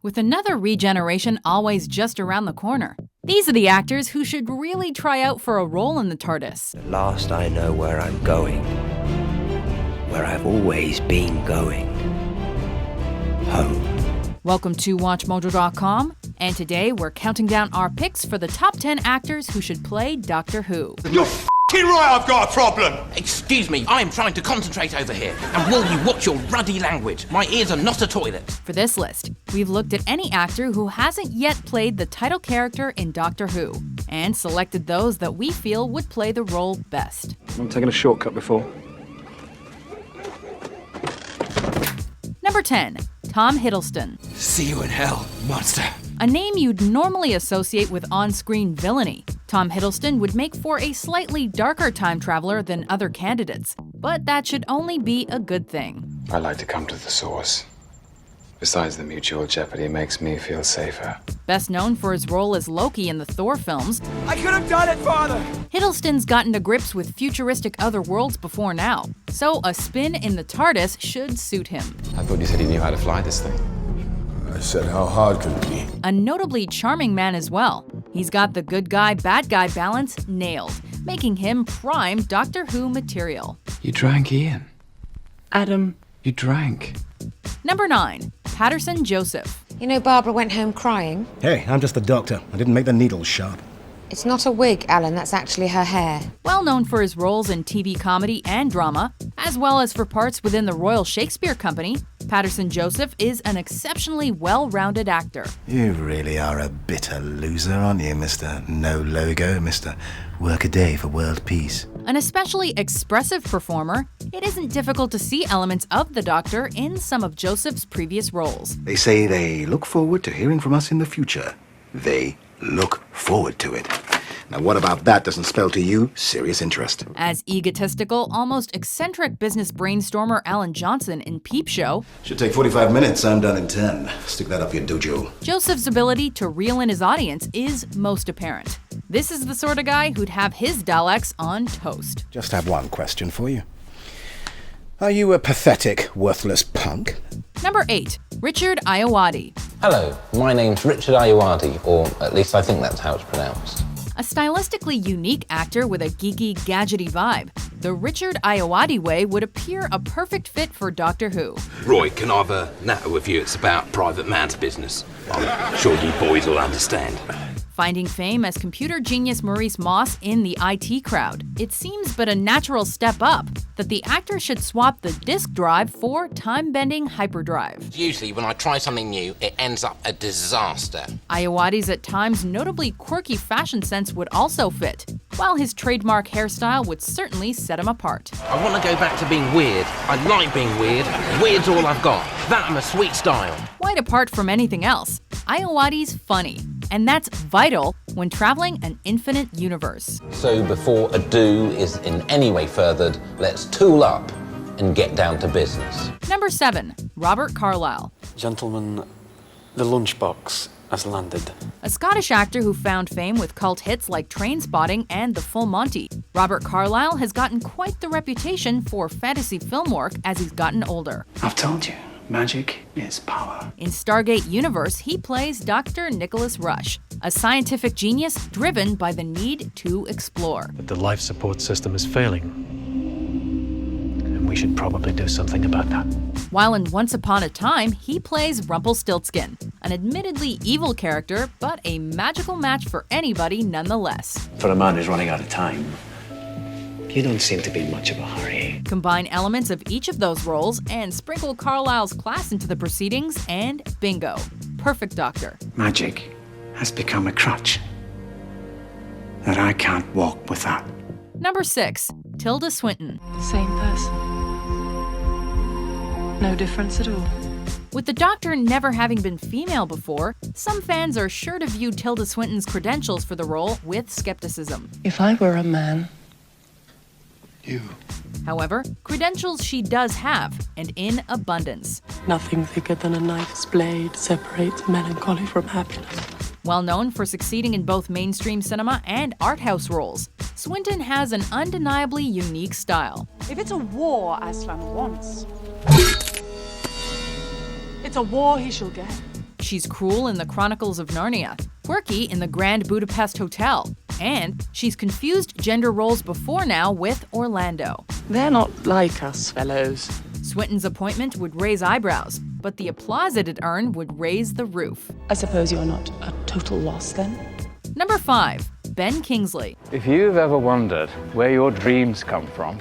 with another regeneration always just around the corner. These are the actors who should really try out for a role in the TARDIS. At last I know where I'm going. Where I've always been going. Home. Welcome to WatchMojo.com, and today we're counting down our picks for the top 10 actors who should play Doctor Who. You're f***ing right, I've got a problem! Excuse me, I am trying to concentrate over here. And will you watch your ruddy language? My ears are not a toilet. For this list, we've looked at any actor who hasn't yet played the title character in Doctor Who, and selected those that we feel would play the role best. I'm taking a shortcut before. Number 10. Tom Hiddleston. See you in hell, monster. A name you'd normally associate with on-screen villainy, Tom Hiddleston would make for a slightly darker time traveler than other candidates, but that should only be a good thing. I like to come to the source. Besides, the mutual jeopardy makes me feel safer. Best known for his role as Loki in the Thor films, I could have done it, Father! Hiddleston's gotten to grips with futuristic other worlds before now, so a spin in the TARDIS should suit him. I thought you said you knew how to fly this thing. I said how hard could it be? A notably charming man as well. He's got the good guy, bad guy balance nailed, making him prime Doctor Who material. You drank, Ian. Adam. You drank. Number 9. Paterson Joseph. You know Barbara went home crying? Hey, I'm just the doctor. I didn't make the needles sharp. It's not a wig, Alan, that's actually her hair. Well known for his roles in TV comedy and drama, as well as for parts within the Royal Shakespeare Company, Paterson Joseph is an exceptionally well-rounded actor. You really are a bitter loser, aren't you, Mr. No Logo, Mr. Work a Day for World Peace? An especially expressive performer, it isn't difficult to see elements of the Doctor in some of Joseph's previous roles. They say they look forward to hearing from us in the future. They look forward to it. Now, what about that doesn't spell to you serious interest? As egotistical, almost eccentric business brainstormer Alan Johnson in Peep Show, Should take 45 minutes. I'm done in 10. Stick that up your dojo. Joseph's ability to reel in his audience is most apparent. This is the sort of guy who'd have his Daleks on toast. Just have one question for you. Are you a pathetic, worthless punk? Number 8. Richard Ayoade. Hello, my name's Richard Ayoade, or at least I think that's how it's pronounced. A stylistically unique actor with a geeky, gadgety vibe, the Richard Ayoade way would appear a perfect fit for Doctor Who. Roy, can I have a natter with you? It's about private man's business. I'm sure you boys will understand. Finding fame as computer genius Maurice Moss in the IT Crowd, it seems but a natural step up that the actor should swap the disk drive for time-bending hyperdrive. Usually when I try something new, it ends up a disaster. Ayoade's at times notably quirky fashion sense would also fit, while his trademark hairstyle would certainly set him apart. I want to go back to being weird. I like being weird. Weird's all I've got. That and a sweet style. Quite apart from anything else, Ayoade's funny, and that's vital when traveling an infinite universe. So before ado is in any way furthered, let's tool up and get down to business. Number 7. Robert Carlyle. Gentlemen, the lunchbox has landed. A Scottish actor who found fame with cult hits like Trainspotting and The Full Monty, Robert Carlyle has gotten quite the reputation for fantasy film work as he's gotten older. I've told you, magic is power. In Stargate Universe, he plays Dr. Nicholas Rush, a scientific genius driven by the need to explore. The life support system is failing, and we should probably do something about that. While in Once Upon a Time, he plays Rumpelstiltskin, an admittedly evil character, but a magical match for anybody nonetheless. For a man who's running out of time, you don't seem to be in much of a hurry. Combine elements of each of those roles and sprinkle Carlyle's class into the proceedings, and bingo. Perfect Doctor. Magic has become a crutch that I can't walk without. Number 6. Tilda Swinton. Same person. No difference at all. With the Doctor never having been female before, some fans are sure to view Tilda Swinton's credentials for the role with skepticism. If I were a man, You. However, credentials she does have, and in abundance. nothing thicker than a knife's blade separates melancholy from happiness. Well known for succeeding in both mainstream cinema and art house roles, Swinton has an undeniably unique style. If it's a war Aslan wants, it's a war he shall get. She's cruel in the Chronicles of Narnia, quirky in the Grand Budapest Hotel, and she's confused gender roles before now with Orlando. They're not like us, fellows. Swinton's appointment would raise eyebrows, but the applause it'd earn would raise the roof. I suppose you're not a total loss then? Number 5. Ben Kingsley. If you've ever wondered where your dreams come from,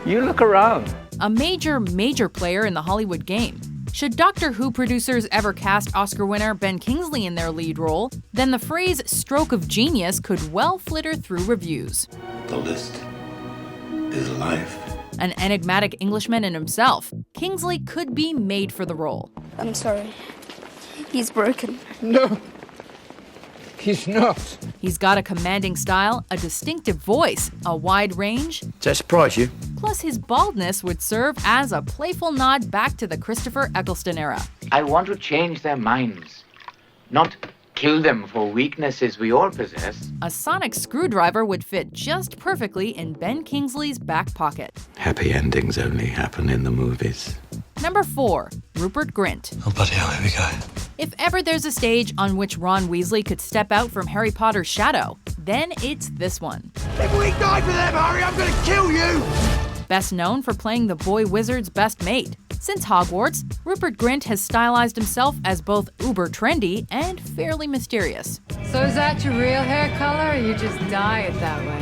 you look around. A major player in the Hollywood game. Should Doctor Who producers ever cast Oscar winner Ben Kingsley in their lead role, then the phrase stroke of genius could well flitter through reviews. The list is life. An enigmatic Englishman in himself, Kingsley could be made for the role. I'm sorry. He's broken. No. He's not. He's got a commanding style, a distinctive voice, a wide range. Does that surprise you? Plus, his baldness would serve as a playful nod back to the Christopher Eccleston era. I want to change their minds, not kill them for weaknesses we all possess. A sonic screwdriver would fit just perfectly in Ben Kingsley's back pocket. Happy endings only happen in the movies. Number 4. Rupert Grint. Oh, bloody hell, here we go. If ever there's a stage on which Ron Weasley could step out from Harry Potter's shadow, then it's this one. If we die for them, Harry, I'm gonna kill you! Best known for playing the boy wizard's best mate. Since Hogwarts, Rupert Grint has stylized himself as both uber trendy and fairly mysterious. So is that your real hair color, or you just dye it that way?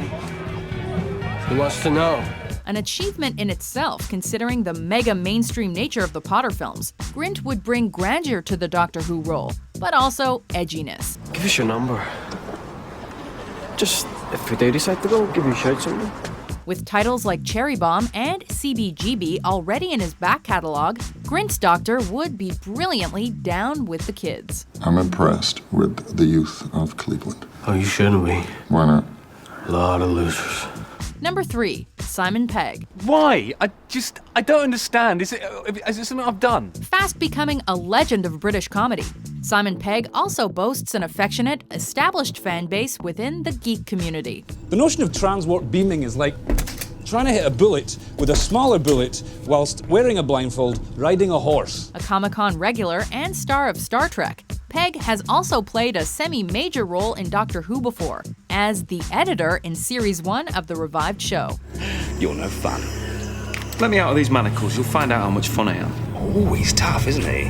Who wants to know? An achievement in itself, considering the mega mainstream nature of the Potter films. Grint would bring grandeur to the Doctor Who role, but also edginess. Give us your number. Just, if we do decide to go, give you a shout something. With titles like Cherry Bomb and CBGB already in his back catalog, Grint's Doctor would be brilliantly down with the kids. I'm impressed with the youth of Cleveland. Oh, you shouldn't be. Why not? A lot of losers. Number 3. Simon Pegg. Why? I don't understand. Is it something I've done? Fast becoming a legend of British comedy, Simon Pegg also boasts an affectionate, established fan base within the geek community. The notion of transwarp beaming is like trying to hit a bullet with a smaller bullet whilst wearing a blindfold, riding a horse. A Comic-Con regular and star of Star Trek, Pegg has also played a semi-major role in Doctor Who before, as the editor in Series 1 of the revived show. You're no fun. Let me out of these manacles, you'll find out how much fun I am. Oh, he's tough, isn't he?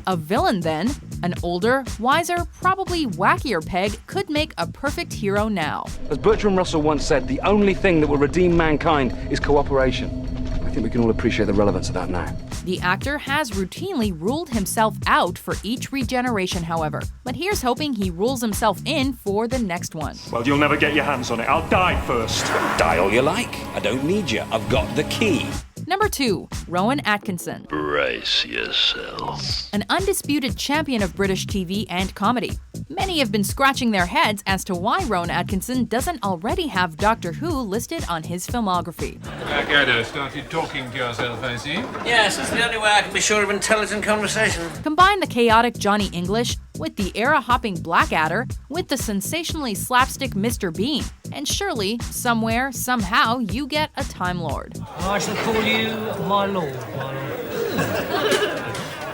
A villain then, an older, wiser, probably wackier Pegg could make a perfect hero now. As Bertrand Russell once said, the only thing that will redeem mankind is cooperation. I think we can all appreciate the relevance of that now. The actor has routinely ruled himself out for each regeneration, however, but here's hoping he rules himself in for the next one. Well, you'll never get your hands on it. I'll die first. Die all you like. I don't need you. I've got the key. Number 2, Rowan Atkinson. Brace yourself. An undisputed champion of British TV and comedy. Many have been scratching their heads as to why Rowan Atkinson doesn't already have Doctor Who listed on his filmography. Ayoade started talking to yourself, I see. Yes, it's the only way I can be sure of intelligent conversation. Combine the chaotic Johnny English with the era-hopping Blackadder with the sensationally slapstick Mr. Bean, and surely, somewhere, somehow, you get a Time Lord. I shall call you my lord, my lord.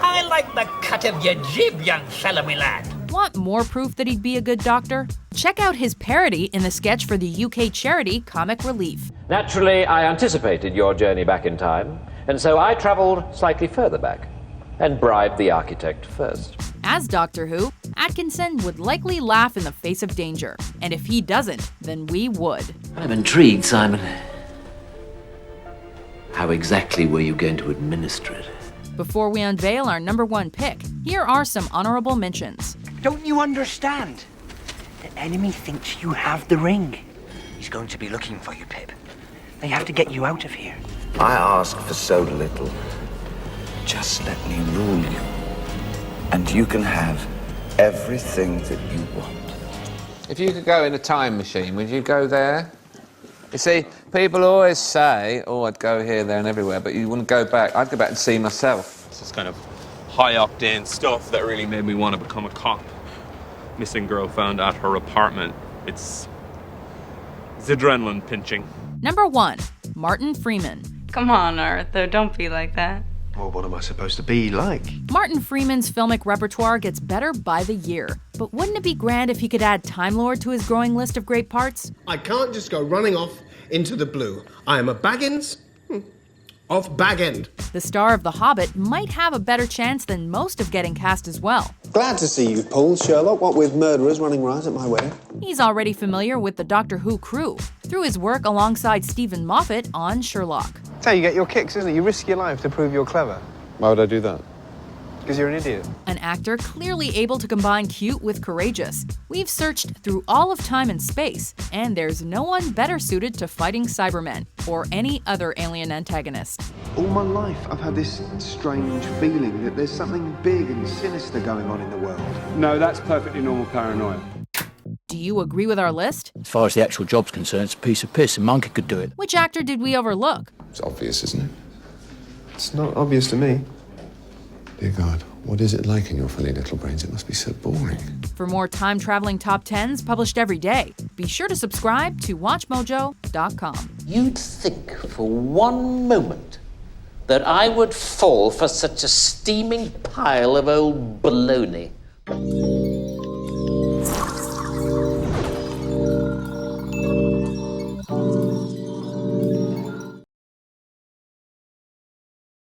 I like the cut of your jib, young fellow, me lad. Want more proof that he'd be a good doctor? Check out his parody in the sketch for the UK charity Comic Relief. Naturally, I anticipated your journey back in time, and so I travelled slightly further back and bribed the architect first. As Doctor Who, Atkinson would likely laugh in the face of danger, and if he doesn't, then we would. I'm intrigued, Simon. How exactly were you going to administer it? Before we unveil our number 1 pick, here are some honorable mentions. Don't you understand? The enemy thinks you have the ring. He's going to be looking for you, Pip. They have to get you out of here. I ask for so little. Just let me rule you. And you can have everything that you want. If you could go in a time machine, would you go there? You see, people always say, oh, I'd go here, there and everywhere, but you wouldn't go back. I'd go back and see myself. It's this kind of high-octane stuff that really made me want to become a cop. Missing girl found at her apartment. It's adrenaline pinching. Number 1, Martin Freeman. Come on, Arthur, don't be like that. Well, what am I supposed to be like? Martin Freeman's filmic repertoire gets better by the year. But wouldn't it be grand if he could add Time Lord to his growing list of great parts? I can't just go running off into the blue. I am a Baggins of Bag End. The star of The Hobbit might have a better chance than most of getting cast as well. Glad to see you've pulled, Sherlock, what with murderers running riot at my wedding. He's already familiar with the Doctor Who crew through his work alongside Stephen Moffat on Sherlock. That's how you get your kicks, isn't it? You risk your life to prove you're clever. Why would I do that? Because you're an idiot. An actor clearly able to combine cute with courageous. We've searched through all of time and space, and there's no one better suited to fighting Cybermen or any other alien antagonist. All my life, I've had this strange feeling that there's something big and sinister going on in the world. No, that's perfectly normal paranoia. Do you agree with our list? As far as the actual job's concerned, it's a piece of piss. A monkey could do it. Which actor did we overlook? It's obvious, isn't it? It's not obvious to me. Dear God, what is it like in your funny little brains? It must be so boring. For more time-traveling top 10s published every day, be sure to subscribe to WatchMojo.com. You'd think for one moment that I would fall for such a steaming pile of old baloney.